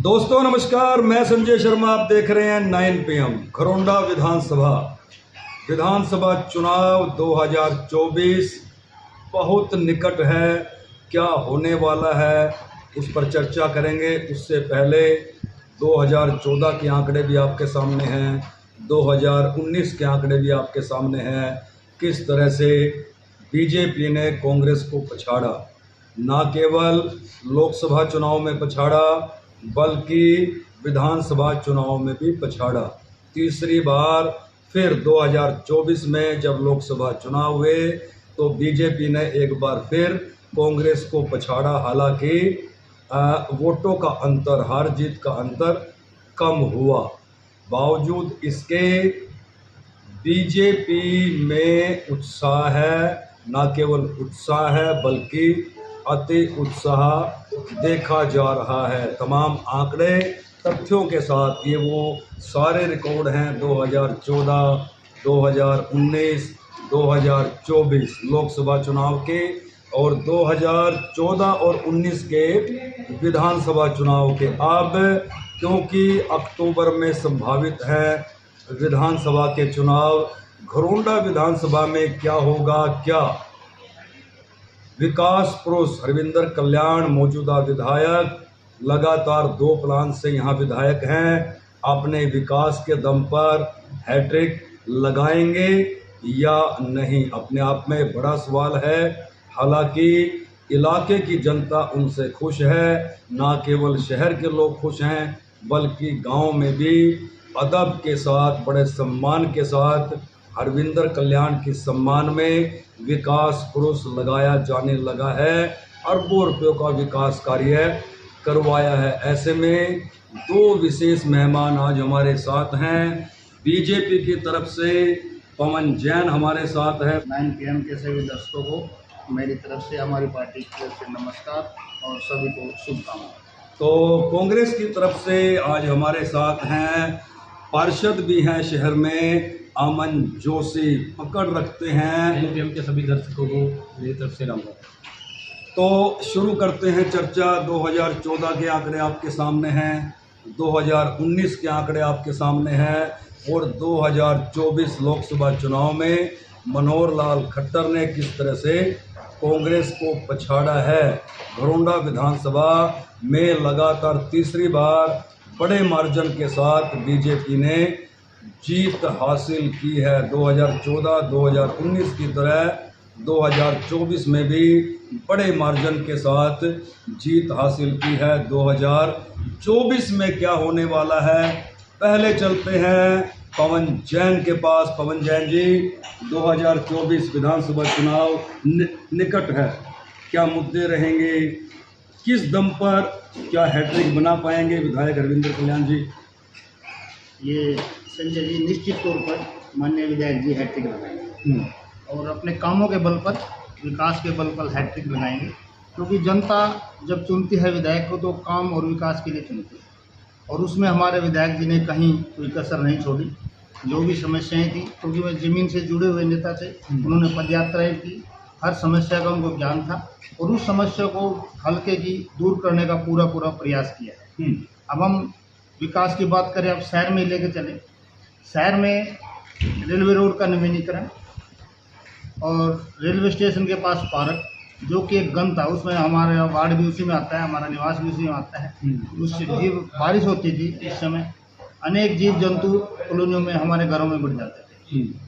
दोस्तों नमस्कार, मैं संजय शर्मा। आप देख रहे हैं 9 PM। घरोंडा विधानसभा चुनाव 2024 बहुत निकट है। क्या होने वाला है उस पर चर्चा करेंगे। उससे पहले 2014 के आंकड़े भी आपके सामने हैं, 2019 के आंकड़े भी आपके सामने हैं। किस तरह से बीजेपी ने कांग्रेस को पछाड़ा, ना केवल लोकसभा चुनाव में पछाड़ा बल्कि विधानसभा चुनाव में भी पछाड़ा। तीसरी बार फिर 2024 में जब लोकसभा चुनाव हुए तो बीजेपी ने एक बार फिर कांग्रेस को पछाड़ा। हालांकि वोटों का अंतर, हार जीत का अंतर कम हुआ, बावजूद इसके बीजेपी में उत्साह है। न केवल उत्साह है बल्कि अति उत्साह देखा जा रहा है। तमाम आंकड़े तथ्यों के साथ, ये वो सारे रिकॉर्ड हैं 2014, 2019, 2024 लोकसभा चुनाव के और 2014 और 19 के विधानसभा चुनाव के। अब क्योंकि अक्टूबर में संभावित है विधानसभा के चुनाव, घरोंडा विधानसभा में क्या होगा, क्या विकास पुरुष हरविंदर कल्याण मौजूदा विधायक लगातार 2 प्लान से यहाँ विधायक हैं, अपने विकास के दम पर हैट्रिक लगाएंगे या नहीं, अपने आप में बड़ा सवाल है। हालांकि इलाके की जनता उनसे खुश है, ना केवल शहर के लोग खुश हैं बल्कि गांव में भी अदब के साथ, बड़े सम्मान के साथ हरविंदर कल्याण के सम्मान में विकास पुरुष लगाया जाने लगा है। अरबों रुपयों का विकास कार्य करवाया है। ऐसे में 2 विशेष मेहमान आज हमारे साथ हैं। बीजेपी की तरफ से पवन जैन हमारे साथ है। 9 PM के सभी दर्शकों को मेरी तरफ से, हमारी पार्टी की तरफ से नमस्कार और सभी को शुभकामनाएं। तो कांग्रेस की तरफ से आज हमारे साथ हैं, पार्षद भी हैं शहर में, अमन जोशी। पकड़ रखते हैं 9 PM के सभी दर्शकों को मेरी तरफ से राम राम। तो शुरू करते हैं चर्चा। 2014 के आंकड़े आपके सामने हैं, 2019 के आंकड़े आपके सामने हैं और 2024 लोकसभा चुनाव में मनोहर लाल खट्टर ने किस तरह से कांग्रेस को पछाड़ा है। घरोंडा विधानसभा में लगातार तीसरी बार बड़े मार्जिन के साथ बीजेपी ने जीत हासिल की है। 2014, 2019 की तरह 2024 में भी बड़े मार्जिन के साथ जीत हासिल की है। 2024 में क्या होने वाला है, पहले चलते हैं पवन जैन के पास। पवन जैन जी, 2024 विधानसभा चुनाव निकट है, क्या मुद्दे रहेंगे, किस दम पर क्या हैट्रिक बना पाएंगे विधायक हरविंदर कल्याण जी? ये संजय जी, निश्चित तौर पर माननीय विधायक जी हैट्रिक लगाएंगे और अपने कामों के बल पर, विकास के बल पर हैट्रिक लगाएंगे। क्योंकि जनता जब चुनती है विधायक को तो काम और विकास के लिए चुनती है, और उसमें हमारे विधायक जी ने कहीं कोई कसर नहीं छोड़ी। जो भी समस्याएं थी, क्योंकि वे ज़मीन से जुड़े हुए नेता थे, उन्होंने पदयात्राएं की, हर समस्या का उनको ज्ञान था और उस समस्या को हल्के की दूर करने का पूरा प्रयास किया है। अब हम विकास की बात करें, अब शहर में लेके चले। शहर में रेलवे रोड का नवीनीकरण और रेलवे स्टेशन के पास पार्क, जो कि एक गन था, उसमें हमारा वार्ड भी उसी में आता है, हमारा निवास भी उसी में आता है। उससे जीव बारिश होती थी, इस समय अनेक जीव जंतु कॉलोनियों में, हमारे घरों में बढ़ जाते थे।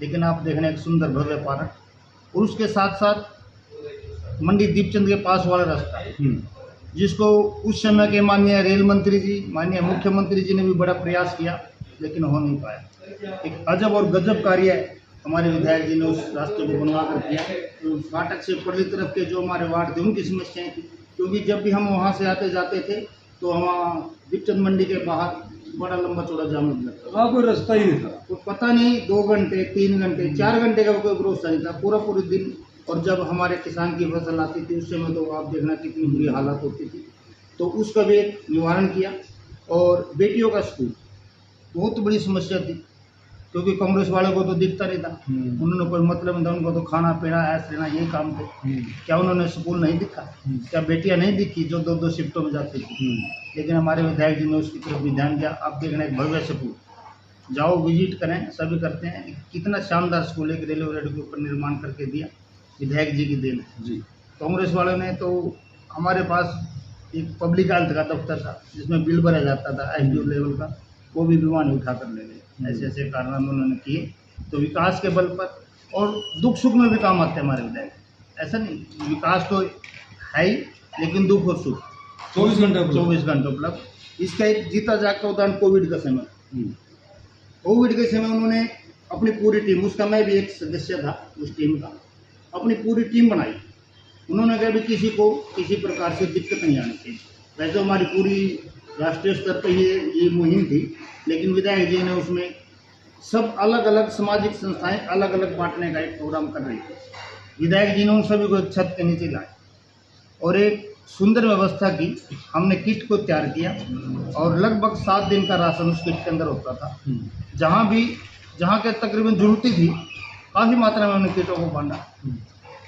लेकिन आप देखना एक सुंदर भव्य पार्क, और उसके साथ साथ मंडी दीपचंद के पास वाला रास्ता, जिसको उस समय के माननीय रेल मंत्री जी, माननीय मुख्यमंत्री जी ने भी बड़ा प्रयास किया, लेकिन हो नहीं पाया। एक अजब और गजब कार्य हमारे विधायक जी ने उस रास्ते को बनवा कर किया। तो फाटक से पड़ली तरफ के जो हमारे वार्ड थे, उनकी समस्याएं थी, क्योंकि जब भी हम वहाँ से आते जाते थे तो हम दीपचंद मंडी के बाहर बड़ा लंबा चौड़ा जाम लग जाता, वहाँ कोई रास्ता ही नहीं था। तो पता नहीं 2 घंटे, 3 घंटे, 4 घंटे का कोई भरोसा नहीं था, पूरे दिन। और जब हमारे किसान की फसल आती थी उस समय तो आप देखना कितनी बुरी हालत होती थी। तो उसका भी एक निवारण किया। और बेटियों का स्कूल बहुत बड़ी समस्या थी, क्योंकि कांग्रेस वालों को तो दिखता नहीं था, उन्होंने कोई मतलब नहीं था, उनको तो खाना पीना ऐश लेना यही काम थे। क्या उन्होंने स्कूल नहीं दिखा? क्या बेटियां नहीं दिखी जो 2-2 शिफ्टों में जाती थी? लेकिन हमारे विधायक जी ने उसकी तरफ भी ध्यान दिया। आप देखना एक भव्य स्कूल, जाओ विजिट करें, सभी करते हैं, कितना शानदार स्कूल एक रेलवे रोड के ऊपर निर्माण करके दिया, विधायक जी की देन है। जी। कांग्रेस वालों ने तो हमारे पास एक पब्लिक हेल्थ का दफ्तर था जिसमें बिल भरा जाता था एसडीओ लेवल का, वो भी विमान उठा कर ले गए। ऐसे ऐसे कारनामे उन्होंने किए। तो विकास के बल पर और दुख सुख में भी काम आते हैं हमारे विधायक, ऐसा नहीं, विकास तो है ही, लेकिन दुख और सुख 24 घंटे उपलब्ध। इसका एक जीता जागता उदाहरण कोविड का समय। कोविड के समय उन्होंने अपनी पूरी टीम, उसका मैं भी एक सदस्य था उस टीम का, अपनी पूरी टीम बनाई। उन्होंने कहा भी किसी को किसी प्रकार से दिक्कत नहीं आनी चाहिए। वैसे हमारी पूरी राष्ट्रीय स्तर पर ये मुहिम थी, लेकिन विधायक जी ने उसमें सब अलग अलग सामाजिक संस्थाएं अलग अलग बांटने का एक प्रोग्राम कर रही थी। विधायक जी ने उन सभी को एक छत के नीचे लाए और एक सुंदर व्यवस्था की। हमने किट को तैयार किया और लगभग 7 दिन का राशन उस किट के अंदर होता था। जहाँ के तकरीबन जरूरती थी, काफ़ी मात्रा में उन्होंने किटों को बांटा।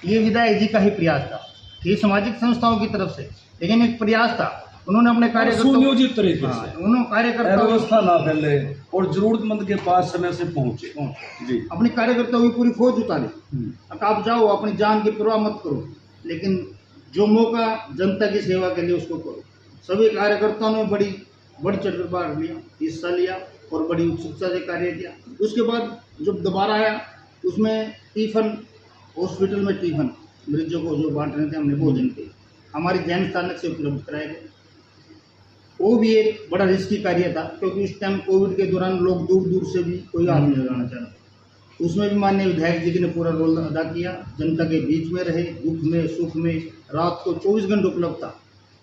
ये विधायक जी का ही प्रयास था, ये सामाजिक संस्थाओं की तरफ से, लेकिन एक प्रयास था। उन्होंने अपने कार्यकर्ताओं सुनियोजित तरीके से, उन्होंने कार्यकर्ताओं व्यवस्था ना फैले और जरूरतमंद के पास समय से पहुंचे। जी। अपने कार्यकर्ताओं की पूरी फौज उतारी। आप जाओ, अपनी जान की परवाह मत करो, लेकिन जो मौका जनता की सेवा के लिए उसको करो। सभी कार्यकर्ताओं ने बड़ी बढ़ चढ़ कर भाग लिया, हिस्सा लिया और बड़ी उत्सुकता से कार्य किया। उसके बाद जब दोबारा आया, उसमें टिफिन, हॉस्पिटल में टिफिन मरीजों को जो बांट रहे थे, हमने भोजन के हमारी जैन स्थानक से उपलब्ध कराए गए। वो भी एक बड़ा रिस्की कार्य था, क्योंकि उस टाइम कोविड के दौरान लोग दूर दूर से भी कोई हाथ नहीं लगाना चाहता। उसमें भी माननीय विधायक जी ने पूरा रोल अदा किया, जनता के बीच में रहे, दुख में सुख में, रात को 24 घंटे उपलब्ध था।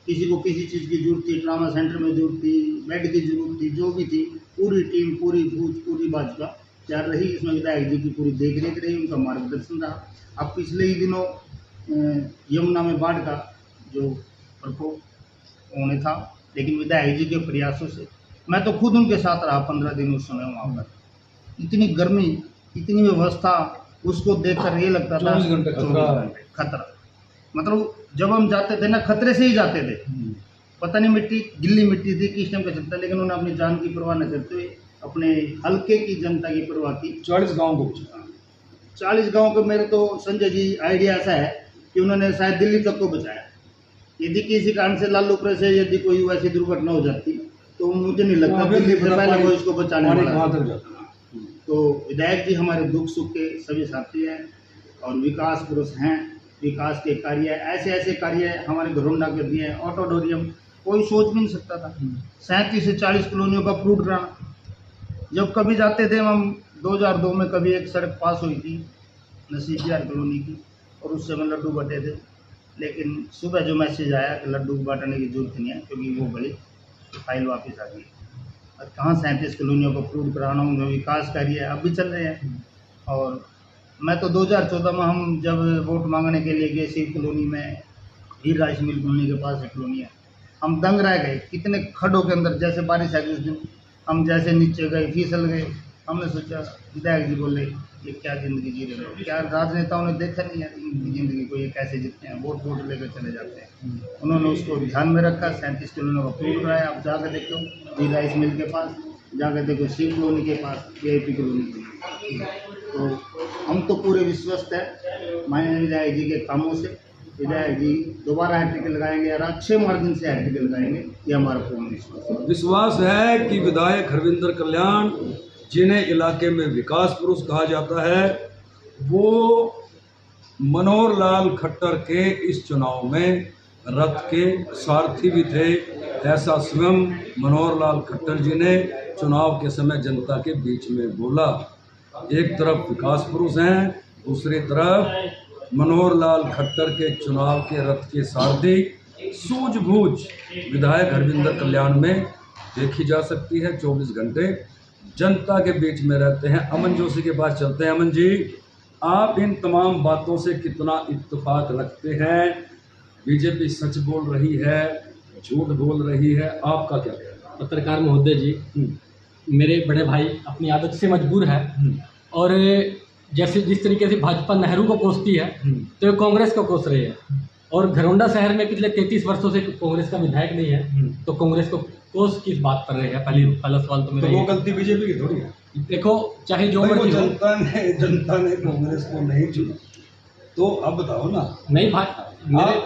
किसी को किसी चीज़ की जरूरत थी, ट्रामा सेंटर में जरूरत थी, बेड की जरूरत थी, जो भी थी, पूरी टीम, पूरी बूथ, पूरी भाजपा तैयार रही। इसमें विधायक जी की पूरी देखरेख रही, उनका मार्गदर्शन रहा। अब पिछले ही दिनों यमुना में बाढ़ का जो प्रकोप होने था, लेकिन विधायक जी के प्रयासों से मैं तो खुद उनके साथ रहा 15 दिन उस समय वहाँ पर। इतनी गर्मी, इतनी व्यवस्था, उसको देखकर ये लगता था 24 घंटे खतरा। मतलब जब हम जाते थे ना, खतरे से ही जाते थे। पता नहीं मिट्टी, गिल्ली मिट्टी थी, किस टाइम का चलता, लेकिन उन्होंने अपनी जान की परवाह न करते हुए अपने हल्के की जनता की परवाह की। 40 गाँव को 40 गाँव के मेरे तो संजय जी आइडिया ऐसा है कि उन्होंने शायद दिल्ली तक को बचाया। यदि किसी कारण से लालूपुर से यदि कोई वैसी दुर्घटना हो जाती, तो मुझे नहीं लगता दिल्ली से पहले वो इसको बचाने वाला है। तो विधायक जी हमारे दुख सुख के सभी साथी हैं और विकास पुरुष हैं। विकास के कार्य, ऐसे ऐसे कार्य हमारे घरोंडा के दिए हैं। ऑटोडोरियम कोई सोच भी नहीं सकता था। 37 से 40 कॉलोनियों का फ्रूट कराना। जब कभी जाते थे हम, 2002 में कभी एक सड़क पास हुई थी नसीबियार कॉलोनी की, और उस समय लड्डू बटे थे, लेकिन सुबह जो मैसेज आया कि लड्डू बांटने की जरूरत नहीं है क्योंकि वो बड़ी फाइल वापस आ गई। और कहाँ 37 कॉलोनियों को फ्रूट कराना, उनका विकास कार्य अब भी चल रहे हैं। और मैं तो 2014 में हम जब वोट मांगने के लिए गए शिव कॉलोनी में, हीर राइस मिल कॉलोनी के पास एक कॉलोनी है, हम दंग रह गए। कितने खड्डों के अंदर, जैसे बारिश आ गई उस दिन, हम जैसे नीचे गए, फिसल गए। हमने सोचा, विधायक जी बोले ये क्या ज़िंदगी जी रहे हो, क्या राजनेताओं ने देखा नहीं है इनकी ज़िंदगी को, ये कैसे जीतते हैं, वोट लेकर चले जाते हैं। उन्होंने उसको ध्यान में रखा, 37 कॉलोनियों का फ्रूट कराया। आप जाकर देखो हीर राइस मिल के पास, जाकर देखो शिव कॉलोनी के पास, VIP कॉलोनी के। तो हम तो पूरे विश्वस्त है माननीय विधायक जी के कामों से। विधायक जी दोबारा हैट्रिक लगाएंगे और अच्छे मार्जिन से हैट्रिक लगाएंगे, ये हमारा पूर्ण विश्वास है कि विधायक हरविंदर कल्याण, जिन्हें इलाके में विकास पुरुष कहा जाता है, वो मनोहर लाल खट्टर के इस चुनाव में रथ के सारथी भी थे। ऐसा स्वयं मनोहर लाल खट्टर जी ने चुनाव के समय जनता के बीच में बोला। एक तरफ विकास पुरुष हैं, दूसरी तरफ मनोहर लाल खट्टर के चुनाव के रथ के सारथी सूझबूझ विधायक हरविंदर कल्याण में देखी जा सकती है। 24 घंटे जनता के बीच में रहते हैं। अमन जोशी के पास चलते हैं। अमन जी, आप इन तमाम बातों से कितना इत्तेफाक रखते हैं? बीजेपी सच बोल रही है, झूठ बोल रही है, आपका क्या कहना है? पत्रकार महोदय जी, मेरे बड़े भाई अपनी आदत से मजबूर है और जैसे जिस तरीके से भाजपा नेहरू को कोसती है तो ये कांग्रेस को कोस रही है और घरौंडा शहर में पिछले 33 वर्षों से कांग्रेस का विधायक नहीं है तो कांग्रेस को कोस किस बात पर रहे हैं। पहला सवाल तो मेरा तो वो ये। गलती बीजेपी की थोड़ी है। देखो चाहे जो भाई वो मर्जी हो। जनता ने कांग्रेस को नहीं चुना, तो अब बताओ ना नहीं भाई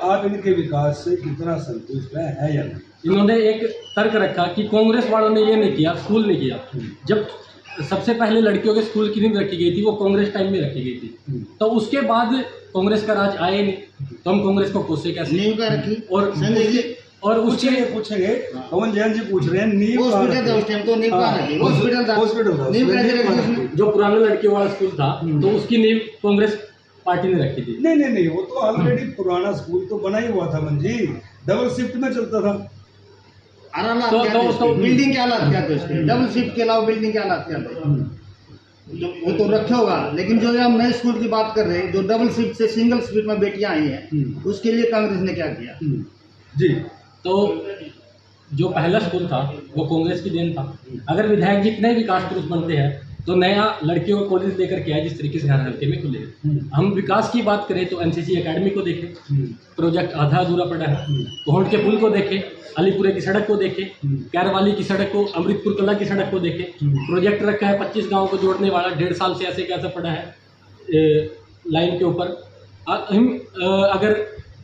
आप इनके विकास से कितना संतुष्ट है या नहीं? इन्होंने एक तर्क रखा कि कांग्रेस वालों ने ये नहीं किया, स्कूल नहीं किया। जब सबसे पहले लड़कियों के स्कूल की नींव रखी गई थी वो कांग्रेस टाइम में रखी गई थी, तो उसके बाद कांग्रेस का राज आए नहीं, तो हम कांग्रेस को कोसे कैसे? नींव का रखी और संजय जी और उसके पूछेंगे पवन जैन जी पूछ रहे हैं नींव कहाँ हॉस्पिटल था रखी? उस टाइम, तो नींव कहाँ हाँ, रखी? हॉस्पिटल था, हॉस्पिटल था, नींव उसमें कैसे नींव कहाँ रखी? रखी? जो पुराने लड़कियों वाला स्कूल था तो उसकी नींव कांग्रेस पार्टी ने रखी थी। नहीं, वो तो ऑलरेडी पुराना स्कूल तो बना ही हुआ था मंजी, डबल शिफ्ट में चलता था। हालात तो- क्या तो- थे? तो- बिल्डिंग के हालात क्या थे उसके? डबल शिफ्ट के अलावा बिल्डिंग के हालात क्या थे? वो तो रखे होगा, लेकिन जो हम नए स्कूल की बात कर रहे हैं, जो डबल शिफ्ट से सिंगल शिफ्ट में बेटियां आई हैं, उसके लिए कांग्रेस ने क्या किया? जी, तो जो पहला स्कूल था वो कांग्रेस की देन था। अगर विधायक जितने विकास पुरुष बनते हैं तो नया लड़कियों को कॉलेज लेकर के आए जिस तरीके से हर हल्के में खुले हैं। हम विकास की बात करें तो एनसीसी एकेडमी को देखें, प्रोजेक्ट आधा अधूरा पड़ा है। कोहट के पुल को देखें, अलीपुरे की सड़क को देखें, कैरवाली की सड़क को, अमृतपुर कला की सड़क को देखें। प्रोजेक्ट रखा है 25 गाँव को जोड़ने वाला, 1.5 साल से ऐसे कैसे पड़ा है लाइन के ऊपर। हम अगर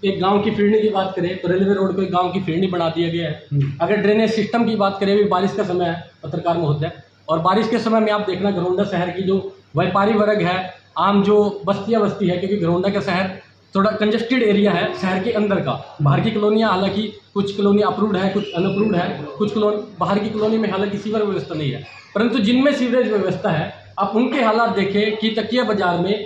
एक गांव की फिरनी की बात करें तो रेलवे रोड को एक गांव की फिरनी बना दिया गया है। अगर ड्रेनेज सिस्टम की बात करें, अभी बारिश का समय है पत्रकार महोदय, और बारिश के समय में आप देखना घरौंडा शहर की जो व्यापारी वर्ग है, आम जो बस्तियां बस्ती है, क्योंकि घरौंडा का शहर थोड़ा कंजेस्टेड एरिया है शहर के अंदर का। बाहर की कॉलोनियाँ हालांकि कुछ कॉलोनी अप्रूव्ड है, कुछ अनअप्रूव्ड है, कुछ बाहर की कॉलोनी में हालांकि सीवर व्यवस्था नहीं है, परंतु जिनमें सीवरेज व्यवस्था है आप उनके हालात देखें कि तकिया बाजार में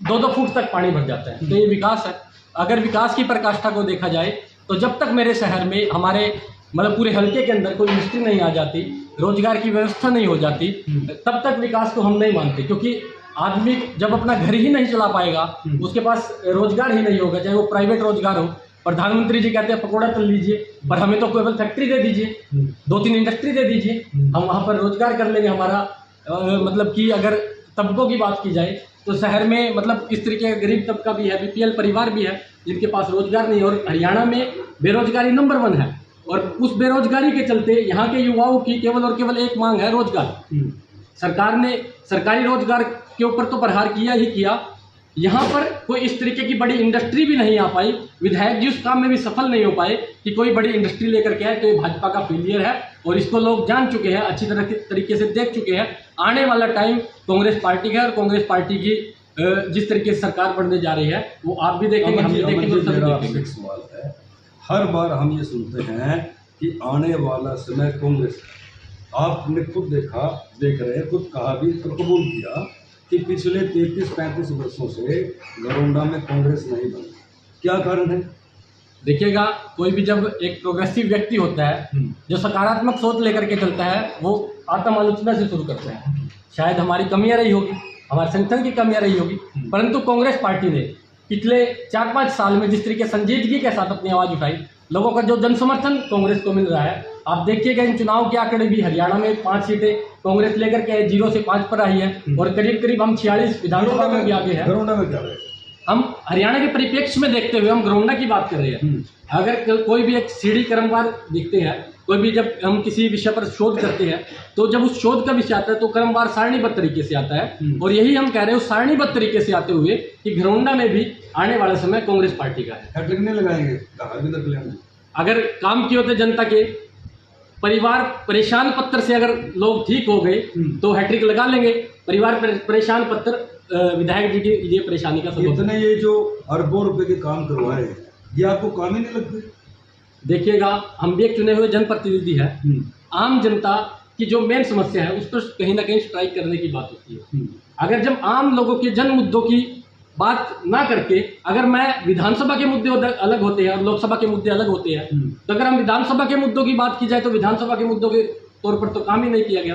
2-2 फुट तक पानी भर जाता है। तो ये विकास है। अगर विकास की पराकाष्ठा को देखा जाए तो जब तक मेरे शहर में, हमारे मतलब पूरे हल्के के अंदर कोई इंडस्ट्री नहीं आ जाती, रोजगार की व्यवस्था नहीं हो जाती, तब तक विकास को हम नहीं मानते। क्योंकि आदमी जब अपना घर ही नहीं चला पाएगा, उसके पास रोजगार ही नहीं होगा, चाहे वो प्राइवेट रोजगार हो। प्रधानमंत्री जी कहते हैं पकौड़ा तल लीजिए, पर हमें तो केवल फैक्ट्री दे दीजिए, 2-3 इंडस्ट्री दे दीजिए, हम वहाँ पर रोजगार कर लेंगे। हमारा मतलब कि अगर तबकों की बात की जाए तो शहर में मतलब इस तरीके का गरीब तबका भी है, बीपीएल परिवार भी है जिनके पास रोजगार नहीं है। और हरियाणा में बेरोजगारी नंबर 1 है, और उस बेरोजगारी के चलते यहाँ के युवाओं की केवल और केवल एक मांग है, रोजगार। सरकार ने सरकारी रोजगार के ऊपर तो प्रहार किया ही किया, यहाँ पर कोई इस तरीके की बड़ी इंडस्ट्री भी नहीं आ पाई। विधायक जी उस काम में भी सफल नहीं हो पाए कि कोई बड़ी इंडस्ट्री लेकर के आए। तो ये भाजपा का फेलियर है और इसको लोग जान चुके हैं, अच्छी तरह तरीके से देख चुके हैं। आने वाला टाइम कांग्रेस पार्टी का है और कांग्रेस पार्टी की जिस तरीके से सरकार बनने जा रही है वो आप भी देखेंगे, हम भी देखेंगे, सभी मेरा देखेंगे। एक सवाल है, हर बार हम ये सुनते हैं कि आने वाला समय कांग्रेस, आपने खुद देख रहे हैं, खुद कहा भी तो कबूल किया कि पिछले 33-35 वर्षों से घरौंडा में कांग्रेस नहीं बनी। क्या कारण है? देखिएगा, कोई भी जब एक प्रोग्रेसिव व्यक्ति होता है जो सकारात्मक सोच लेकर के चलता है, वो आत्म आलोचना से शुरू करता है। शायद हमारी कमियां रही होगी, हमारे संगठन की कमियां रही होगी, परंतु कांग्रेस पार्टी ने पिछले 4-5 साल में जिस तरीके संजीदगी के साथ अपनी आवाज़ उठाई, लोगों का जो जन समर्थन कांग्रेस को मिल रहा है, आप देखिएगा इन चुनाव के आंकड़े भी। हरियाणा में 5 सीटें कांग्रेस लेकर के 0 से 5 पर आई है और करीब करीब हम 46 विधानसभा में भी आगे हैं। घरौंडा में क्या है? हम हरियाणा के परिप्रेक्ष्य में देखते हुए हम घरौंडा की बात कर रहे हैं। अगर कोई भी एक सीढ़ी क्रमवार दिखते हैं, कोई भी जब हम किसी विषय पर शोध करते हैं तो जब उस शोध का विषय आता है तो क्रमवार सारणीबद्ध तरीके से आता है, और यही हम कह रहे हैं उस सारणीबद्ध तरीके से आते हुए कि घरौंडा में भी आने वाला समय कांग्रेस पार्टी का है। हैट्रिक नहीं लगाएंगे, कहा भी तक लेंगे। अगर काम किए होते जनता के परिवार परेशान पत्र से अगर लोग ठीक हो गए तो हैट्रिक लगा लेंगे। परिवार परेशान पत्र विधायक जी की ये परेशानी का सबब। इतने ये जो अरबों रुपए के काम करवाए, ये आपको काम ही नहीं लगते? देखिएगा, हम भी एक चुने हुए जनप्रतिनिधि है। आम जनता की जो मेन समस्या है उस पर कहीं ना कहीं स्ट्राइक करने की बात होती है। अगर जब आम लोगों के जन मुद्दों की बात ना करके, अगर मैं विधानसभा के मुद्दे अलग होते हैं और लोकसभा के मुद्दे अलग होते हैं, तो अगर हम विधानसभा के मुद्दों की बात की जाए तो विधानसभा के मुद्दों के तौर पर तो काम ही नहीं किया गया।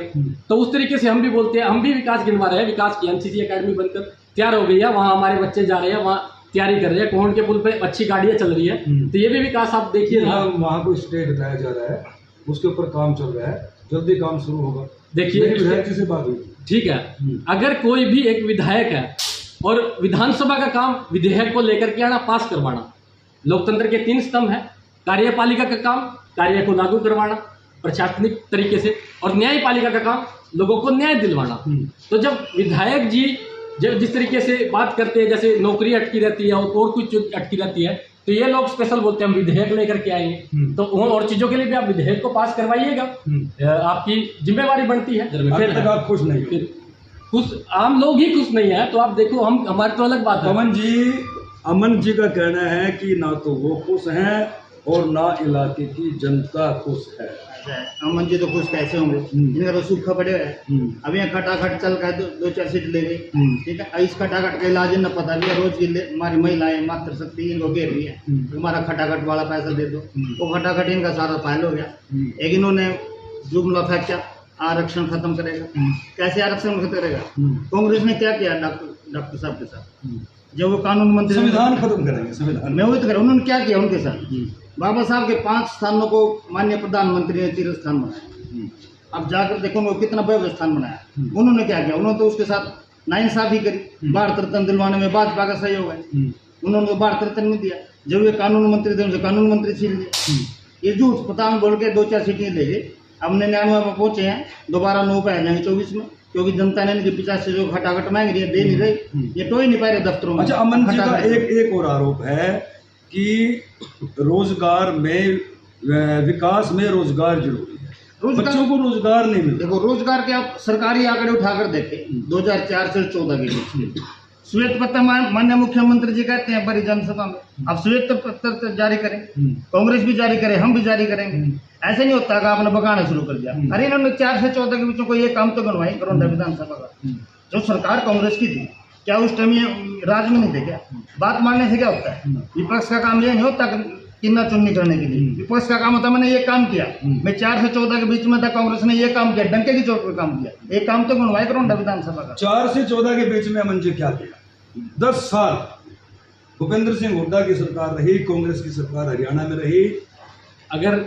तो उस तरीके से हम भी बोलते हैं, हम भी विकास गिनवा रहे हैं। विकास की एनसीसी एकेडमी बनकर तैयार हो गई है, वहाँ हमारे बच्चे जा रहे हैं, वहाँ तैयारी कर रहे हैं, कोहट के पुल पे अच्छी गाड़ियाँ चल रही है, तो ये भी विकास आप देखिए ना। वहाँ कोई स्टे बताया जा रहा है उसके ऊपर काम चल रहा है, जल्दी काम शुरू होगा। देखिए, मेरी विधायक जी से बात हुई। ठीक है, अगर कोई भी एक विधायक है और विधानसभा का काम विधेयक को लेकर के आना, पास करवाना, लोकतंत्र के 3 स्तंभ है, कार्यपालिका का काम कार्य को लागू करवाना प्रशासनिक तरीके से, और न्यायपालिका का काम लोगों को न्याय दिलवाना। तो जब विधायक जी जब जिस तरीके से बात करते हैं, जैसे नौकरी अटकी रहती है और कुछ अटकी रहती है, तो ये लोग स्पेशल बोलते हैं हम विधेयक लेकर के आएंगे, तो और चीजों के लिए भी आप विधेयक को पास करवाइएगा, आपकी जिम्मेवारी बनती है। अभी तक आप खुश नहीं हो। खुश आम लोग ही खुश नहीं है, तो आप देखो हम हमारी तो अलग बात है। अमन जी का कहना है कि ना तो वो खुश हैं और ना इलाके की जनता खुश है। अमन जी तो खुश कैसे होंगे, इनका तो सूखा पड़े है। अब यहाँ खटाखट चल कर 2-4 सीट ले गई, ठीक है। इस खटाखट का इलाज न पता भी है, रोज की हमारी महिलाएं मातृ शक्ति इनको घेर रही है, हमारा खटाखट वाला पैसा दे दो, वो खटाखट इनका सारा फाइल हो गया। एक इन्होंने जुमला फेंका, आरक्षण खत्म करेगा, कैसे आरक्षण खत्म करेगा? कांग्रेस ने क्या किया डॉक्टर साहब के साथ, जब वो कानून मंत्री, संविधान खत्म करेंगे, संविधान मैं वही तो कह रहा हूं, उन्होंने क्या किया उनके साथ? बाबा साहब के 5 स्थानों को माननीय प्रधानमंत्री ने तीर्थ स्थान बनाया। अब जाकर देखो उन्होंने कितना भव्य स्थान बनाया। उन्होंने क्या किया? उन्होंने तो उसके साथ नाइंसाफी करी, भारत रत्न दिलवाने में भाजपा का सहयोग है, उन्होंने तो भारत रत्न नहीं दिया। जब ये कानून मंत्री थे उनसे कानून मंत्री छीन लिया। ये झूठ पतांग बोल के 2-4 सीटें ले गए। अब 99 में पहुंचे हैं, दोबारा 9 पे आ जाएंगे 24 में, क्योंकि जनता ने इनके 50 से जो खटाखट मांग रही है दे नहीं रही, ये तो ही नहीं पा रहे दफ्तरों में। अच्छा, अमन जी का एक और आरोप है कि रोजगार में, विकास में रोजगार जरूरी है, बच्चों को रोजगार नहीं मिलता। देखो, रोजगार के आप सरकारी आंकड़े उठाकर देखें 2004 से 14 के बीच श्वेत पत्र माननीय मुख्यमंत्री जी कहते हैं बड़ी जनसभा में, अब श्वेत पत्र जारी करें, कांग्रेस भी जारी करे, हम भी जारी करेंगे। ऐसे नहीं होता कि आपने बगाना शुरू कर दिया। अरे इन्होंने 4 से 14 के बीच कोई ये काम तो बनवाई गरौंडा विधानसभा का, जो सरकार कांग्रेस की थी, क्या उस टाइम ये राज में नहीं थे क्या? बात मानने से क्या होता है? विपक्ष का काम ये नहीं होता किन्ना चुन्नी करने के लिए। विपक्ष का काम होता है मैंने ये काम किया, मैं 4 से 14 के बीच में था, कांग्रेस ने ये काम किया, डंके की चोट पर काम किया, एक काम तो बनवाए गरौंडा विधानसभा का। 4 से 14 के बीच में अमन जी क्या किया? 10 साल भूपेंद्र सिंह हुड्डा की सरकार रही, कांग्रेस की सरकार हरियाणा में रही। अगर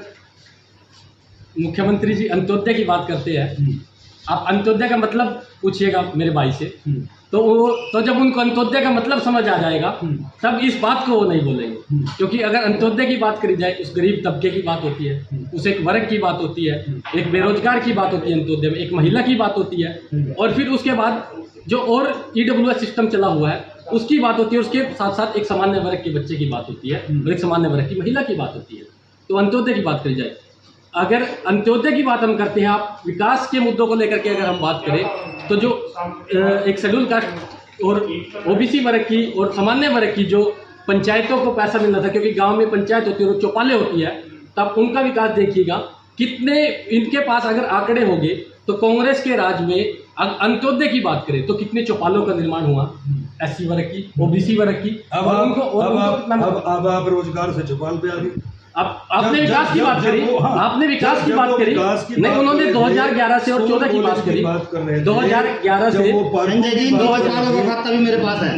मुख्यमंत्री जी अंत्योदय की बात करते हैं, आप अंत्योदय का मतलब पूछिएगा मेरे भाई से, तो जब उनको अंत्योदय का मतलब समझ आ जाएगा तब इस बात को वो नहीं बोलेंगे। क्योंकि अगर अंत्योदय की बात करी जाए, उस गरीब तबके की बात होती है, उस एक वर्ग की बात होती है, एक बेरोजगार की बात होती है अंत्योदय में, एक महिला की बात होती है, और फिर उसके बाद जो और EWS सिस्टम चला हुआ है उसकी बात होती है, उसके साथ साथ एक सामान्य वर्ग के बच्चे की बात होती है और एक सामान्य वर्ग की महिला की बात होती है। तो अंत्योदय की बात करी जाए, अगर अंत्योदय की बात हम करते हैं, आप विकास के मुद्दों को लेकर के अगर हम बात करें, तो जो एक शेड्यूल कास्ट और OBC वर्ग की और सामान्य वर्ग की जो पंचायतों को पैसा मिलना था, क्योंकि गांव में पंचायत होती है और चौपाले होती है, तब उनका विकास देखिएगा कितने इनके पास अगर आंकड़े होंगे तो कांग्रेस के राज में अंत्योदय की बात करें तो कितने चौपालों का निर्माण हुआ, SC वर्ग की, OBC वर्ग की। अब आप रोजगार से चौपाल पे आ गए। अब आपने विकास की बात करी, आपने विकास की बात करी, नहीं उन्होंने 2011 से और 14 की बात करी, 2011 से। संजय जी 2000 का खाता भी मेरे पास है,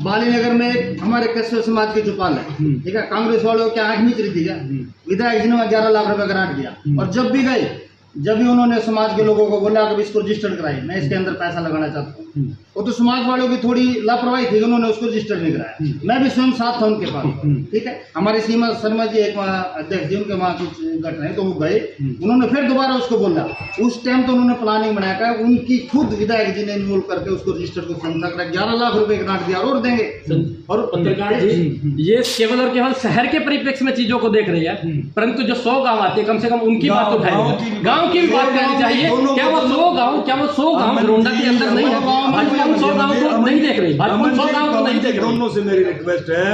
बालीनगर में हमारे कश्यप समाज की चौपाल है, ठीक है। कांग्रेस वालों को क्या आंख नीच रही थी क्या? विधायक जी ने 11 लाख रुपए ग्रांट दिया, और जब भी गए, जब भी उन्होंने समाज के लोगों को बोला कि इसको रजिस्टर कराइए, मैं इसके अंदर पैसा लगाना चाहता हूँ, वो तो समाज वालों की थोड़ी लापरवाही थी, उन्होंने उसको रजिस्टर नहीं कराया। मैं भी स्वयं साथ था उनके पास, ठीक है। हमारे सीमा शर्मा जी एक अध्यक्ष जी, उनके वहाँ कुछ घटना है तो वो गए, उन्होंने फिर दोबारा उसको बोला। उस टाइम तो उन्होंने प्लानिंग बनाया था, उनकी खुद विधायक जी ने इन्वॉल्व करके उसको रजिस्टर को संस्था करा, 11 लाख रुपए ग्रांट दिया और देंगे। और पत्रकार जी ये केवल और केवल शहर के परिप्रेक्ष्य में चीजों को देख रही है, परंतु जो 100 गाँव आते हैं कम से कम उनकी बात उठाएंगे, गाँव की भी बात करनी चाहिए। क्या वो 100 गाँव गरौंडा के अंदर नहीं है? भाजपा 100 गाँव को नहीं देख रही, भाजपा 100 गाँव को नहीं देख रही। दोनों से मेरी रिक्वेस्ट है,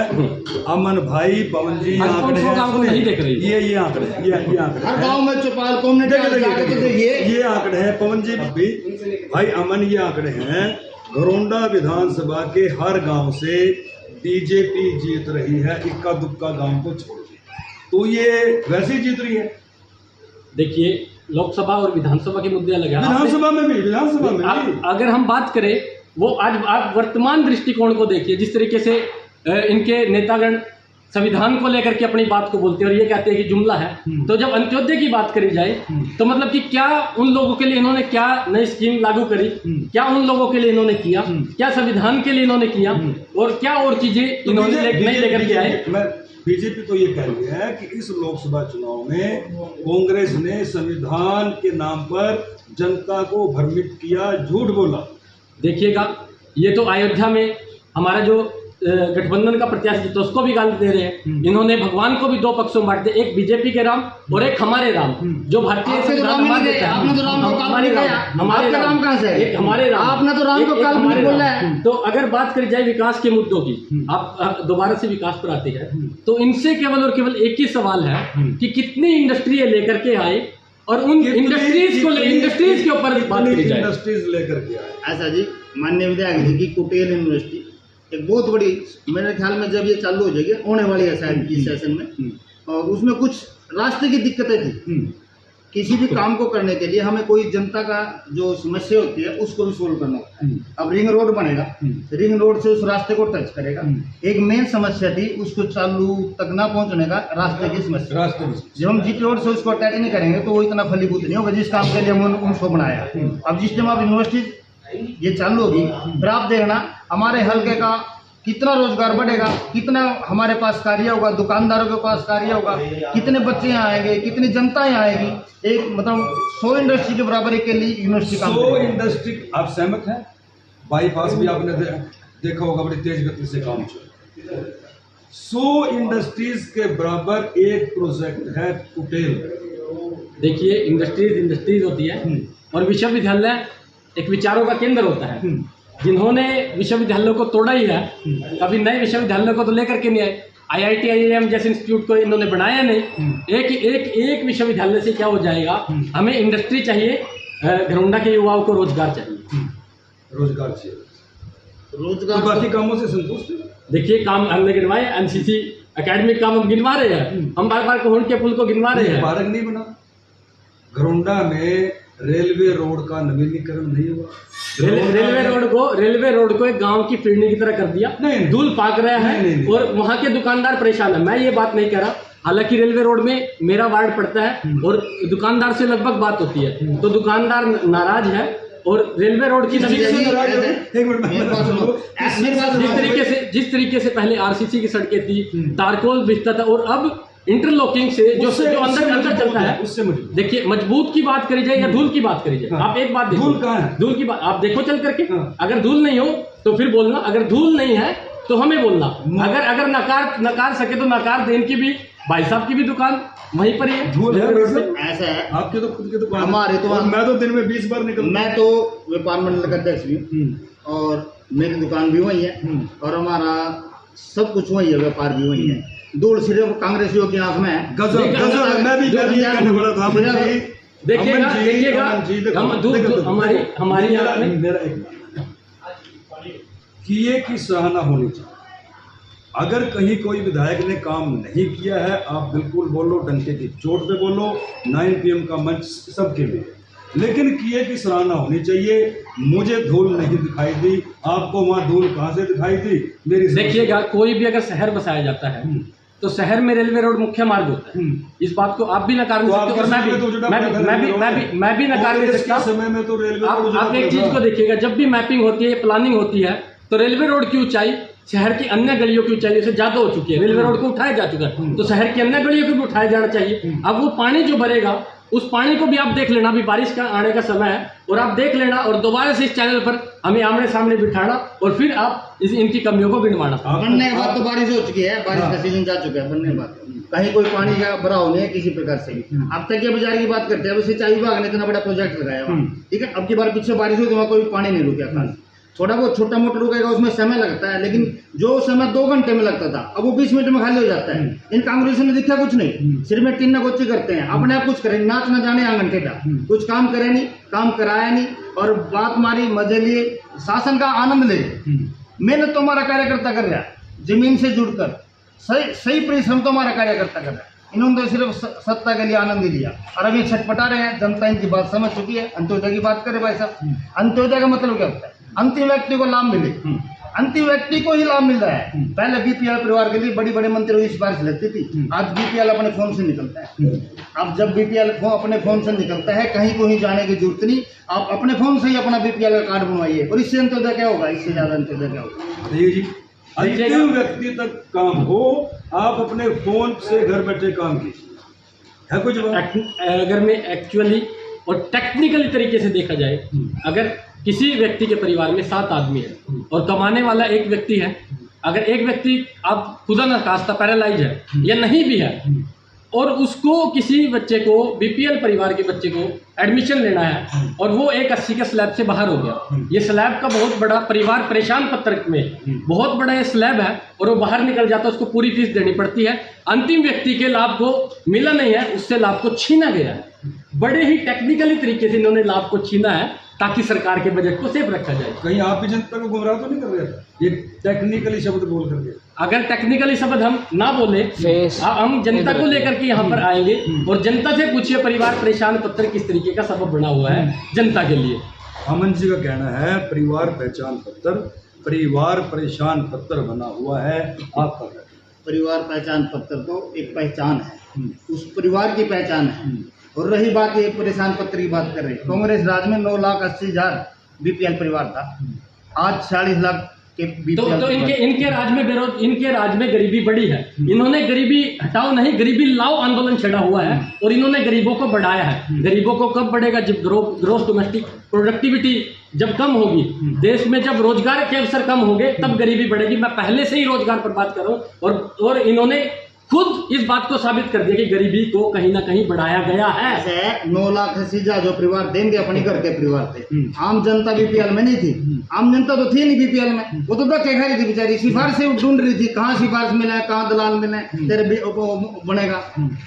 अमन भाई, पवन जी, गाँव को नहीं देख रही। ये आंकड़े, ये आंकड़े हर गाँव में चौपाल कम्युनिटी, ये आंकड़े हैं पवन जी भाई, अमन, ये आंकड़े हैं। घरौंडा विधानसभा के हर गांव से बीजेपी जीत रही है, इक्का दुक्का गांव को छोड़ के, तो ये वैसे ही जीत रही है। देखिए, लोकसभा और विधानसभा के मुद्दे अलग हैं। विधानसभा में भी अगर हम बात करें, वो आज आप वर्तमान दृष्टिकोण को देखिए, जिस तरीके से इनके नेतागण संविधान को लेकर के अपनी बात को बोलते हैं और ये कहते हैं कि जुमला है। तो जब अंत्योदय की बात करी जाए तो मतलब कि क्या उन लोगों के लिए इन्होंने क्या नई स्कीम लागू करी, क्या उन लोगों के लिए इन्होंने किया, क्या संविधान के लिए इन्होंने किया, और क्या और चीजें इन्होंने नहीं लेकर के आए। बीजेपी तो ये कह रही है कि इस लोकसभा चुनाव में कांग्रेस ने संविधान के नाम पर जनता को भ्रमित किया, झूठ बोला। देखिएगा, ये तो अयोध्या में हमारा जो गठबंधन का प्रत्याशी तो उसको भी गाली दे रहे हैं। इन्होंने भगवान को भी दो पक्षों में बांटते, एक बीजेपी के राम और एक हमारे राम, जो भारतीय संविधान मान देता है। आपने तो राम को काल हमारे राम, हमारे राम कहाँ से है? एक हमारे राम, आपने तो राम को काल नहीं बोला है। तो अगर बात करी जाए विकास के मुद्दों की, आप दोबारा से विकास पर आते हैं, तो इनसे केवल और केवल एक ही सवाल है कि कितनी इंडस्ट्री लेकर के आए और उन इंडस्ट्रीज के ऊपर बात करी जाए। इंडस्ट्रीज लेकर के आए। ऐसा जी, माननीय विधायक जी की कुटेल यूनिवर्सिटी एक बहुत बड़ी, मेरे ख्याल में जब ये चालू हो जाएगी होने वाली है शायद इस सेशन में, और उसमें कुछ रास्ते की दिक्कतें थी। किसी भी काम को करने के लिए हमें कोई जनता का जो समस्या होती है उसको भी सोल्व करना होता है। अब रिंग रोड बनेगा, रिंग रोड से उस रास्ते को टच करेगा। एक मेन समस्या थी उसको चालू तक ना पहुंचने का, रास्ते की समस्या। जब हम जीटी रोड से उसको अटैच नहीं करेंगे तो वो इतना फलीभूत नहीं होगा जिस काम के लिए हम उसको बनाया। अब जिस टाइम आप यूनिवर्सिटी ये चालू होगी फिर आप देखना हमारे हल्के का कितना रोजगार बढ़ेगा, कितना हमारे पास कार्य होगा, दुकानदारों के पास कार्य होगा, कितने बच्चे यहाँ आएंगे, कितनी जनता यहाँ आएगी। एक मतलब 100 इंडस्ट्री के बराबर के लिए यूनिवर्सिटी काम 100 इंडस्ट्री। आप सहमत हैं? बाईपास भी आपने देखा होगा, बड़ी तेज गति से काम चल रहा है। 100 इंडस्ट्रीज के बराबर एक प्रोजेक्ट है कुटेल। देखिए, इंडस्ट्रीज होती है और विश्वविद्यालय एक विचारों का केंद्र होता है। जिन्होंने विश्वविद्यालयों को तोड़ा ही है, कभी नए विश्वविद्यालयों को तो लेकर के नहीं आए। IIT IIM जैसे इंस्टीट्यूट को इन्होंने बनाया नहीं। एक विश्वविद्यालय से क्या हो जाएगा? हमें इंडस्ट्री चाहिए, घरौंडा के युवाओं को रोजगार चाहिए। रोजगार चाहिए, रोजगार तो बाकी कामों से संतुष्ट है। देखिए, काम हमने गिनवाए, NCC एकेडमिक काम हम गिनवा रहे हैं, हम बार बार कोहन के पुल को गिनवा रहे हैं। पार्क नहीं बना, घरौंडा में रेलवे रोड का नवीनीकरण नहीं हुआ। रेलवे रोड को एक गांव की फिरनी की तरह कर दिया। नहीं, धूल पाक रहा है नहीं। और वहां के दुकानदार परेशान है। मैं ये बात नहीं कह रहा, हालांकि रेलवे रोड में मेरा वार्ड पड़ता है और दुकानदार से लगभग बात होती है, तो दुकानदार नाराज है और रेलवे रोड की जिस तरीके से पहले RCC की सड़कें थी, तारकोल बिछता था और अब इंटरलॉकिंग से जो अंदर चलता है उससे मजबूत। देखिए, मजबूत की बात करी जाए या धूल की बात करी जाए, आप एक बात देखो, धूल कहाँ है? धूल की बात आप देखो चल करके। अगर धूल नहीं हो तो फिर बोलना, अगर धूल नहीं है तो हमें बोलना। अगर नकार सके तो नकार देने की भी, भाई साहब की भी दुकान वहीं पर ही है। धूल है ऐसा है, आपके तो खुद की दुकान, हमारे तो मैं तो दिन में 20 बार निकलता। मैं तो व्यापार मंडल का अध्यक्ष भी और मेरी दुकान भी वही है और हमारा सब कुछ वही है, व्यापार भी वही है। धूल सिर्फ कांग्रेसियों की आंख में है। गजब मैं भी कहने वाला था। देखिएगा हमारी यहाँ में मेरा एक किए की सराहना होनी चाहिए। अगर कहीं कोई विधायक ने काम नहीं किया है, आप बिल्कुल बोलो, डंके की चोट पे बोलो, 9 PM का मंच सबके लिए, लेकिन किए की सराहना होनी चाहिए। मुझे धूल नहीं दिखाई दी, आपको वहाँ धूल कहाँ से दिखाई दी? मेरी देखिएगा, कोई भी अगर शहर बसाया जाता है तो शहर में रेलवे रोड मुख्य मार्ग होता है। इस बात को आप भी नकार नहीं सकते और मैं भी नकार नहीं सकता। समय में तो रेलवे आप एक चीज को देखिएगा, जब भी मैपिंग होती है, प्लानिंग होती है, तो रेलवे रोड की ऊंचाई शहर की अन्य गलियों की ऊंचाई से ज्यादा हो चुकी है। रेलवे रोड को उठाया जा चुका है, तो शहर की अन्य गलियों को भी उठाया जाना चाहिए। अब वो पानी जो भरेगा, उस पानी को भी आप देख लेना, अभी बारिश का आने का समय है, और आप देख लेना और दोबारा से इस चैनल पर हमें आमने सामने बिठाना और फिर आप इनकी कमियों को गिनवाना। बनने के बाद तो बारिश हो चुकी है, बारिश का सीजन जा चुका है, बनने के बाद कहीं कोई पानी का भराव नहीं है किसी प्रकार से भी। अब तक ये बाजार की बात करते हैं, सिंचाई विभाग ने इतना बड़ा प्रोजेक्ट लगाया, ठीक है। अब की बार पीछे बारिश हुई तो वहाँ कोई पानी नहीं रुका था, थोड़ा बहुत छोटा मोटा रुकेगा, उसमें समय लगता है, लेकिन जो समय 2 घंटे में लगता था अब वो 20 मिनट में खाली हो जाता है। इन कांग्रेस ने दिखा कुछ नहीं, सिर्फ में टिन्ना गोची करते हैं, अपने आप कुछ करें, नाच न जाने 8 घंटे का, कुछ काम करे नहीं, काम कराया नहीं, और बात मारी, मजे लिए, शासन का आनंद ले। मेहनत तो हमारा कार्यकर्ता कर रहा है, जमीन से जुड़कर सही परिश्रम तो हमारा कार्यकर्ता कर रहा है। इन्होंने तो सिर्फ सत्ता के लिए आनंद ही लिया और अभी छटपटा रहे हैं। जनता इनकी बात समझ चुकी है। अंत्योदय की बात करें भाई साहब, अंत्योदय का मतलब क्या होता है? अंतिम व्यक्ति को लाभ मिले। अंतिम व्यक्ति को ही लाभ मिल रहा है। पहले बीपीएल परिवार के लिए बड़ी बड़े मंत्रियों की सिफारिश लगती थी, आज बीपीएल अपने फोन से निकलता है। अब जब बीपीएल अपने फोन से निकलता है, कहीं कहीं जाने की जरूरत नहीं, आप अपने फोन से ही अपना बीपीएल का कार्ड बनवाइए। और इससे अंत्योदय क्या होगा, इससे ज्यादा अंत्योदय क्या होगा? जी, अंतिम व्यक्ति तक काम हो, आप अपने फोन से घर बैठे काम कीजिए। है कुछ बात? अगर मैं एक्चुअली और टेक्निकली तरीके से देखा जाए, अगर किसी व्यक्ति के परिवार में 7 आदमी है और कमाने वाला एक व्यक्ति है, अगर एक व्यक्ति आप खुदा न खास्ता पैरालाइज है या नहीं भी है और उसको किसी बच्चे को बीपीएल परिवार के बच्चे को एडमिशन लेना है और वो एक 80 के स्लैब से बाहर हो गया, ये स्लैब का बहुत बड़ा परिवार परेशान पत्रक में बहुत बड़ा ये स्लैब है और वो बाहर निकल जाता है, उसको पूरी फीस देनी पड़ती है। अंतिम व्यक्ति के लाभ को मिला नहीं है, उससे लाभ को छीना गया है। बड़े ही टेक्निकली तरीके से इन्होंने लाभ को छीना है ताकि सरकार के बजट को सेफ रखा जाए। कहीं आप ही जनता को गुमराह तो नहीं कर रहे थे ये टेक्निकली शब्द बोल करके? अगर टेक्निकली शब्द हम ना बोले, हम जनता को लेकर के यहाँ पर आएंगे और जनता से पूछिए परिवार परेशान पत्र किस तरीके का सबब बना हुआ है जनता के लिए। अमन जी का कहना है परिवार पहचान पत्र, परिवार परेशान पत्र बना हुआ है। आपका कहना? परिवार पहचान पत्र तो एक पहचान है, उस परिवार की पहचान है। और रही बात ये परेशान पत्र की बात कर रहे हैं, कांग्रेस राज में 9,80,000 बीपीएल परिवार था, आज 40 लाख के बीपीएल। तो इनके राज में गरीबी बढ़ी है। इन्होंने गरीबी हटाओ नहीं, गरीबी लाओ आंदोलन छेड़ा हुआ है और इन्होंने गरीबों को बढ़ाया है। गरीबों को कब बढ़ेगा? जब ग्रोस डोमेस्टिक प्रोडक्टिविटी जब कम होगी, देश में जब रोजगार के अवसर कम होंगे, तब गरीबी बढ़ेगी। मैं पहले से ही रोजगार पर बात कर रहा हूँ और इन्होंने खुद इस बात को साबित कर दिया कि गरीबी को कहीं ना कहीं बढ़ाया गया है। 9,80,000 जो परिवार देंगे अपने घर के परिवार थे, आम जनता बीपीएल में नहीं थी। आम जनता तो थी नहीं बीपीएल में, वो तो धक्के खा रही थी बेचारी, सिफारिश से ढूंढ रही थी, कहाँ सिफारिश मिला, कहाँ दलाल मिले, तेरे बनेगा।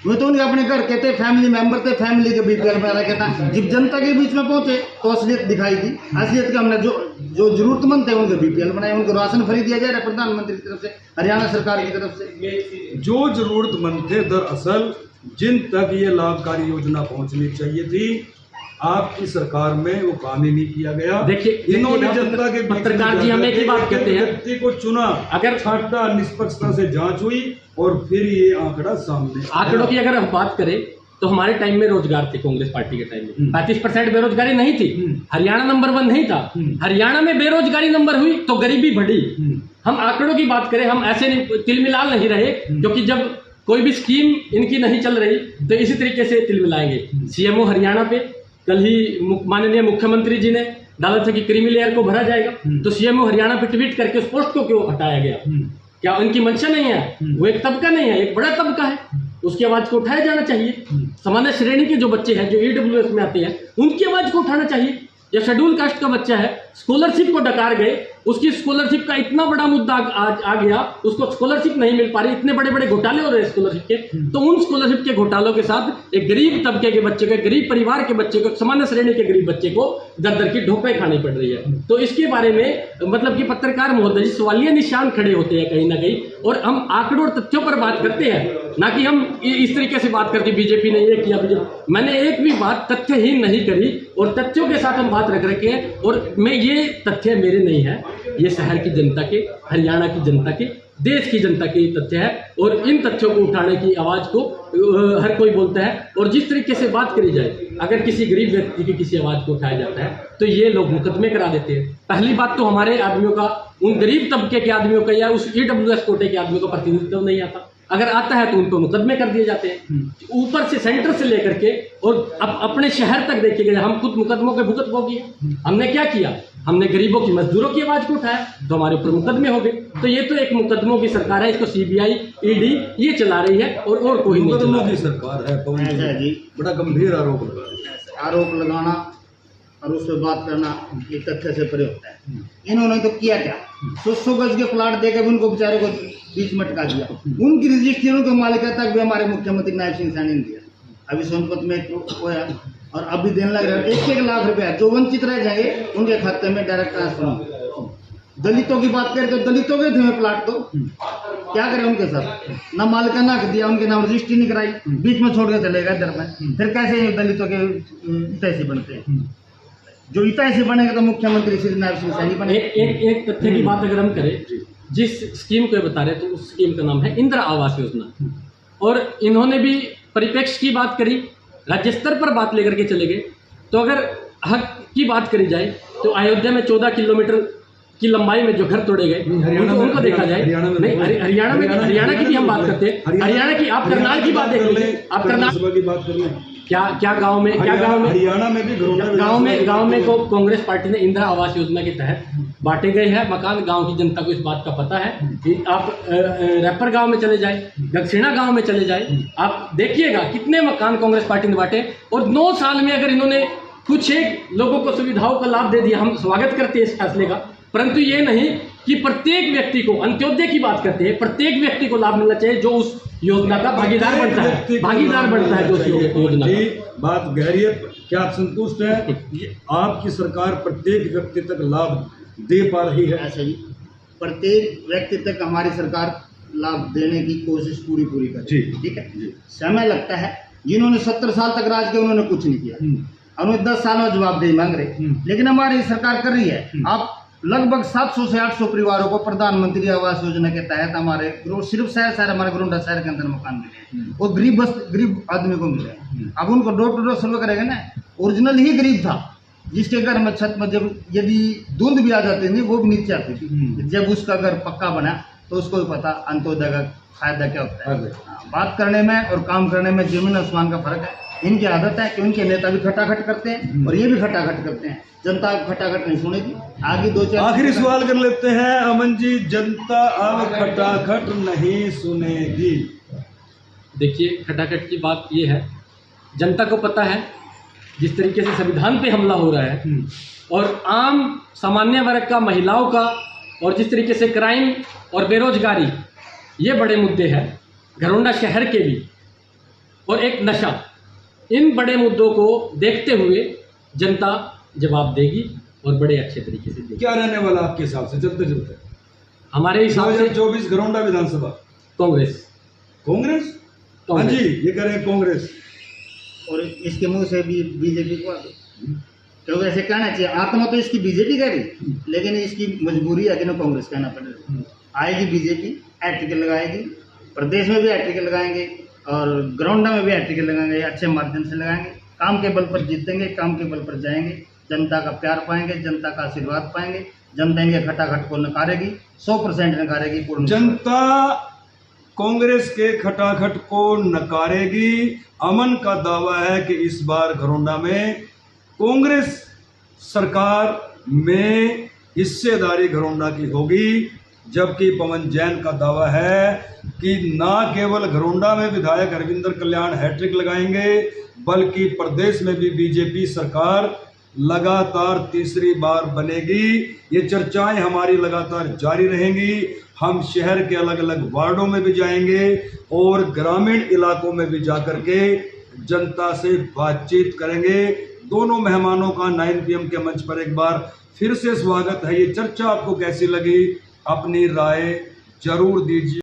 वो तो उनके अपने घर के थे, फैमिली मेंबर थे, फैमिली के बीपीएल में रखा था। जब जनता के बीच में पहुंचे तो असलियत दिखाई दी। असलियत का हमने जो जरूरतमंद थे उनके बीपीएल बनाए, उनको राशन फ्री दिया जा रहा है प्रधानमंत्री की तरफ से, हरियाणा सरकार की तरफ से। जो जरूरतमंद थे दरअसल जिन तक ये लाभकारी योजना पहुंचनी चाहिए थी, आपकी सरकार में वो काम ही नहीं किया गया। देखिए, इन्होंने जनता के पत्रकार जी हम एक ही बात कहते हैं, व्यक्ति को चुना, अगर छांटा निष्पक्षता से जांच हुई और फिर ये आंकड़ा सामने। आंकड़ों की अगर हम बात करें तो हमारे टाइम में रोजगार थे, कांग्रेस पार्टी के टाइम में 35% बेरोजगारी नहीं थी। हरियाणा नंबर 1 नहीं था, हरियाणा में बेरोजगारी नंबर हुई तो गरीबी बढ़ी। हम आंकड़ों की बात करें, हम ऐसे तिलमिलाल नहीं रहे, क्योंकि जब कोई भी स्कीम इनकी नहीं चल रही तो इसी तरीके से तिलमिलाएंगे। सीएमओ हरियाणा पे कल ही माननीय मुख्यमंत्री जी ने डाला था कि क्रीमी लेयर को भरा जाएगा, तो सीएमओ हरियाणा पे ट्वीट करके उस पोस्ट को क्यों हटाया गया? क्या उनकी मंशा नहीं है? वो एक तबका नहीं है, एक बड़ा तबका है, उसकी आवाज को उठाया जाना चाहिए। सामान्य श्रेणी के जो बच्चे हैं जो ईडब्ल्यूएस में आते हैं, उनकी आवाज को उठाना चाहिए। या शेड्यूल कास्ट का बच्चा है, स्कॉलरशिप को डकार गए, उसकी स्कॉलरशिप का इतना बड़ा मुद्दा आ गया, उसको स्कॉलरशिप नहीं मिल पा रही, इतने बड़े बड़े घोटाले हो रहे हैं स्कॉलरशिप के, तो उन स्कॉलरशिप के घोटालों के साथ एक गरीब तबके के बच्चे को, गरीब परिवार के बच्चे को, सामान्य श्रेणी के गरीब बच्चे को दर की ढोपे खानी पड़ रही है। तो इसके बारे में मतलब कि पत्रकार महोदय जी सवालिया निशान खड़े होते हैं कहीं ना कहीं, और हम आंकड़ों और तथ्यों पर बात करते हैं, ना कि हम इस तरीके से बात करते बीजेपी ने ये किया, बीजेपी। मैंने एक भी बात तथ्यहीन नहीं करी और तथ्यों के साथ हम बात रख रखे हैं। और मैं ये तथ्य मेरे नहीं है, ये शहर की जनता के, हरियाणा की जनता के, देश की जनता के तथ्य है। और इन तथ्यों को उठाने की आवाज को हर कोई बोलता है। और जिस तरीके से बात करी जाए, अगर किसी गरीब व्यक्ति की किसी आवाज को उठाया जाता है तो ये लोग मुकदमे करा देते हैं। पहली बात तो हमारे आदमियों का, उन गरीब तबके के आदमियों का या उस ईडब्ल्यूएस कोटे के आदमियों का प्रतिनिधित्व नहीं आता। अगर आता है तो उन पर मुकदमे कर दिए जाते हैं, ऊपर से सेंटर से लेकर के और अपने शहर तक देखे गए। हम खुद मुकदमों के भुगत भोगी हैं। हमने क्या किया? हमने गरीबों की, मजदूरों की आवाज को उठाया तो हमारे ऊपर मुकदमे हो गए। तो ये तो एक मुकदमों की सरकार है, इसको सीबीआई, ईडी ये चला रही है और कोई नहीं चला की सरकार है। बड़ा गंभीर आरोप लगाना और उस पर बात करना ये तथ्य से परे होता है। इन्होंने तो किया क्या? 100 गज के प्लाट देकर भी उनको बेचारे को बीच में अटका दिया। उनकी रजिस्ट्रियों के मालिका तक भी हमारे मुख्यमंत्री नायब सिंह सैनी ने दिया। अभी सोनपत में होया और अभी देने लग रहा है 1-1 लाख रुपया। जो वंचित रह जाएंगे उनके खाते में डायरेक्ट ट्रांसफर। दलितों की बात करें तो दलितों के थे प्लाट, तो क्या करें उनके साथ? ना मालिकाना दिया, उनके नाम रजिस्ट्री नहीं कराई, बीच में छोड़ के चले गए इधर में। फिर कैसे दलितों के तहसील बनते हैं? जो इतना से बनेगा तो मुख्यमंत्री श्री नायब सिंह सैनी बने। एक तथ्य की बात अगर हम करें, जिस स्कीम को बता रहे तो उस स्कीम का नाम है इंदिरा आवास योजना, और इन्होंने भी परिप्रेक्ष्य की बात करी, राज्य स्तर पर बात लेकर के चले गए। तो अगर हक की बात करी जाए तो अयोध्या में 14 किलोमीटर की लंबाई में जो घर तोड़े गए उनको देखा जाए, नहीं हरियाणा की भी हम बात करते हैं, हरियाणा की, आप करनाल की बात देख लीजिए, आप करनाल की बात कर लें, क्या गांव में हरियाणा में भी गांव में को कांग्रेस पार्टी ने इंदिरा आवास योजना के तहत बांटे गए हैं मकान। गांव की जनता को इस बात का पता है कि आप रैपर गांव में चले जाए, दक्षिणा गांव में चले जाए, आप देखिएगा कितने मकान कांग्रेस पार्टी ने बांटे। और 9 साल में अगर इन्होंने कुछ एक लोगों को सुविधाओं का लाभ दे दिया, हम स्वागत करते हैं इस फैसले का, परंतु ये नहीं कि प्रत्येक व्यक्ति को, अंत्योदय की बात करते हैं, प्रत्येक व्यक्ति को लाभ मिलना चाहिए जो उस योजना का भागीदार बनता है जो उस योजना का। बात गहरी है। क्या आप संतुष्ट हैं कि आपकी सरकार प्रत्येक व्यक्ति तक लाभ दे पा रही है? ऐसा ही प्रत्येक व्यक्ति तक हमारी सरकार लाभ देने की कोशिश पूरी कर रही है। ठीक है, समय लगता है। जिन्होंने 70 साल तक राज किया उन्होंने कुछ नहीं किया, उन्होंने 10 साल में जवाबदेही मांग रहे, लेकिन हमारी सरकार कर रही है। आप लगभग 700 से 800 परिवारों को प्रधानमंत्री आवास योजना के तहत हमारे सिर्फ शहर हमारे गोंडा शहर के अंदर मकान मिले हैं, और गरीब आदमी को मिले हैं। अब उनको डोर टू डोर सर्वे करेगा ना। ओरिजिनल ही गरीब था, जिसके घर में छत में जब यदि धुंध भी आ जाती थी वो भी नीचे आती थी। जब उसका घर पक्का बना तो उसको भी पता अंत्योदय का फायदा क्या होता है। बात करने में और काम करने में जमीन आसमान का फर्क है। इनकी आदत है कि उनके नेता भी खटाखट करते हैं और ये भी खटाखट करते हैं। जनता खटाखट नहीं सुनेगी। आगे 2-4 आखिरी सवाल कर लेते हैं अमन जी, जनता अब खटाखट नहीं सुनेगी। देखिए, खटाखट की बात ये है, जनता को पता है जिस तरीके से संविधान पे हमला हो रहा है और आम सामान्य वर्ग का, महिलाओं का, और जिस तरीके से क्राइम और बेरोजगारी, ये बड़े मुद्दे हैं घरौंडा शहर के भी, और एक नशा, इन बड़े मुद्दों को देखते हुए जनता जवाब देगी और बड़े अच्छे तरीके से देगी। क्या रहने वाला आपके हिसाब से चलते हमारे हिसाब से 2024 घरौंडा विधानसभा? कांग्रेस। हाँ जी, ये कह रहे हैं कांग्रेस, और इसके मुंह से भी बीजेपी को क्योंकि ऐसे कहना चाहिए। आत्मा तो इसकी बीजेपी कह रही, लेकिन इसकी मजबूरी है कि ना कांग्रेस कहना पड़ेगा। आएगी बीजेपी, हैट्रिक लगाएगी, प्रदेश में भी हैट्रिक लगाएंगे और घरौंडा में भी हैट्रिक लगाएंगे, अच्छे माध्यम से लगाएंगे। काम के बल पर जीतेंगे, काम के बल पर जाएंगे, जनता का प्यार पाएंगे, जनता का आशीर्वाद पाएंगे। जनता इनके खटाखट को नकारेगी, 100% नकारेगी। पूर्ण जनता कांग्रेस के खटाखट को नकारेगी। अमन का दावा है कि इस बार घरौंडा में कांग्रेस सरकार में हिस्सेदारी घरौंडा की होगी, जबकि पवन जैन का दावा है कि न केवल घरौंडा में विधायक हरविंदर कल्याण हैट्रिक लगाएंगे, बल्कि प्रदेश में भी बीजेपी सरकार लगातार तीसरी बार बनेगी। ये चर्चाएं हमारी लगातार जारी रहेंगी। हम शहर के अलग अलग वार्डों में भी जाएंगे और ग्रामीण इलाकों में भी जाकर के जनता से बातचीत करेंगे। दोनों मेहमानों का 9 PM के मंच पर एक बार फिर से स्वागत है। ये चर्चा आपको कैसी लगी? अपनी राय जरूर दीजिए।